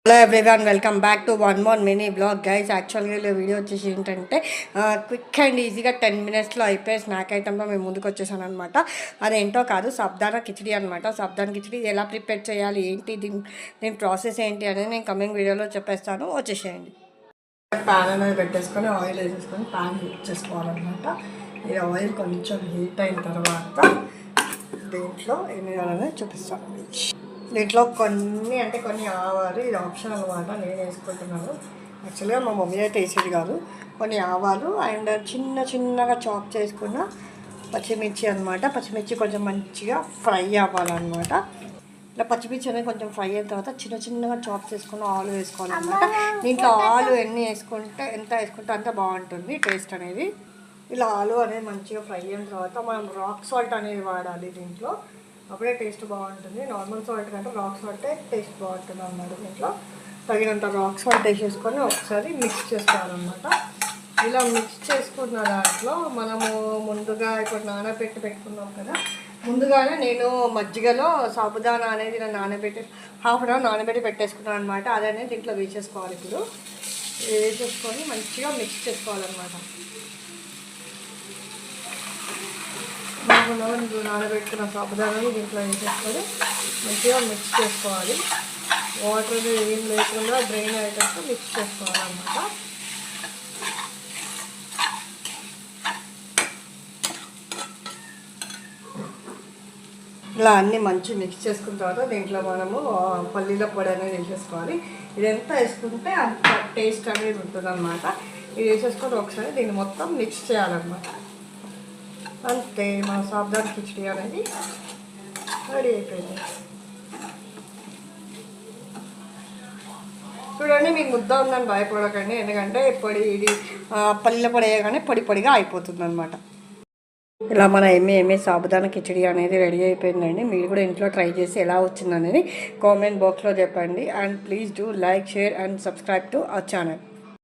Hello everyone, welcome back to one more mini blog guys. యాక్చువల్గా video వచ్చేసి ఏంటంటే quick and ఈజీగా 10 minutesలో అయిపోయి స్నాక్ ఐటమ్లో మేము ముందుకు వచ్చేసాను అనమాట. అదేంటో కాదు, సబ్దానా కిచడీ అనమాట. సబ్దానా కిచడీ ఎలా ప్రిపేర్ చేయాలి, ఏంటి దీని ప్రాసెస్ ఏంటి అనేది నేను కమింగ్ వీడియోలో చెప్పేస్తాను. వచ్చేసేయండి. ప్యాన్ అనేది పెట్టేసుకొని ఆయిల్ వేసేసుకొని ప్యాన్ హీట్ చేసుకోవాలన్నమాట. ఈ ఆయిల్ కొంచెం హీట్ అయిన తర్వాత దీంట్లో ఎన్ని వేయాలనేది చూపిస్తాను. దీంట్లో కొన్ని ఆవాలు, ఇది ఆప్షన్ అనమాట, నేను వేసుకుంటున్నాను. యాక్చువల్గా మా మమ్మీ అయితే వేసేది కాదు. కొన్ని ఆవాలు అండ్ చిన్నగా చాప్ చేసుకున్న పచ్చిమిర్చి అనమాట. పచ్చిమిర్చి కొంచెం మంచిగా ఫ్రై అవ్వాలన్నమాట. ఇలా పచ్చిమిర్చి అనేది కొంచెం ఫ్రై అయిన తర్వాత చిన్నగా చాప్ చేసుకున్న ఆలు వేసుకోవాలన్నమాట. దీంట్లో ఆలు ఎంత వేసుకుంటే అంత బాగుంటుంది టేస్ట్ అనేది. ఇలా ఆలు అనేది మంచిగా ఫ్రై అయిన తర్వాత మనం రాక్ సాల్ట్ అనేది వాడాలి దీంట్లో. అప్పుడే టేస్ట్ బాగుంటుంది. నార్మల్ సాల్ట్ కంటే రాక్ సాల్టే టేస్ట్ బాగుంటుంది అన్నమాట. దీంట్లో తగినంత రాక్ సాల్ట్ వేసేసుకొని ఒకసారి మిక్స్ చేసుకోవాలన్నమాట. ఇలా మిక్స్ చేసుకున్న దాంట్లో మనము ముందుగా ఇప్పుడు పెట్టుకున్నాం కదా, ముందుగానే నేను మజ్జిగలో సాబుదానా అనేది నానబెట్టి హాఫ్ అన్ అవర్ నానబెట్టి పెట్టేసుకున్నాను అనమాట. అదనేది దీంట్లో వేసేసుకోవాలి. ఇప్పుడు వేసేసుకొని మంచిగా మిక్స్ చేసుకోవాలన్నమాట. నానబెట్టుకున్న సాబుదానాన్ని దీంట్లో వేసేసుకొని మంచిగా మిక్స్ చేసుకోవాలి. వాటర్ ఏం లేకుండా డ్రైన్ అయ్యేటట్టు మిక్స్ చేసుకోవాలన్నమాట. ఇలా అన్నీ మంచి మిక్స్ చేసుకున్న తర్వాత దీంట్లో మనము పల్లీల పొడి అనేది వేసేసుకోవాలి. ఇది ఎంత వేసుకుంటే అంత టేస్ట్ అనేది ఉంటుంది అన్నమాట. ఇది వేసేసుకొని ఒకసారి దీన్ని మొత్తం మిక్స్ చేయాలన్నమాట. అంతే, మన సాబుదానా కిచడీ అనేది రెడీ అయిపోయింది. చూడండి, మీకు ముద్ద ఉందని భయపడకండి, ఎందుకంటే ఇది పల్లీల పొడి వేయగానే పొడిగా అయిపోతుంది అనమాట. ఇలా మన ఎమ్మె సాబుదానా కిచడీ అనేది రెడీ అయిపోయిందండి. మీరు కూడా ఇంట్లో ట్రై చేసి ఎలా వచ్చిందనేది కామెంట్ బాక్స్లో చెప్పండి. And please do like, share and subscribe to our channel.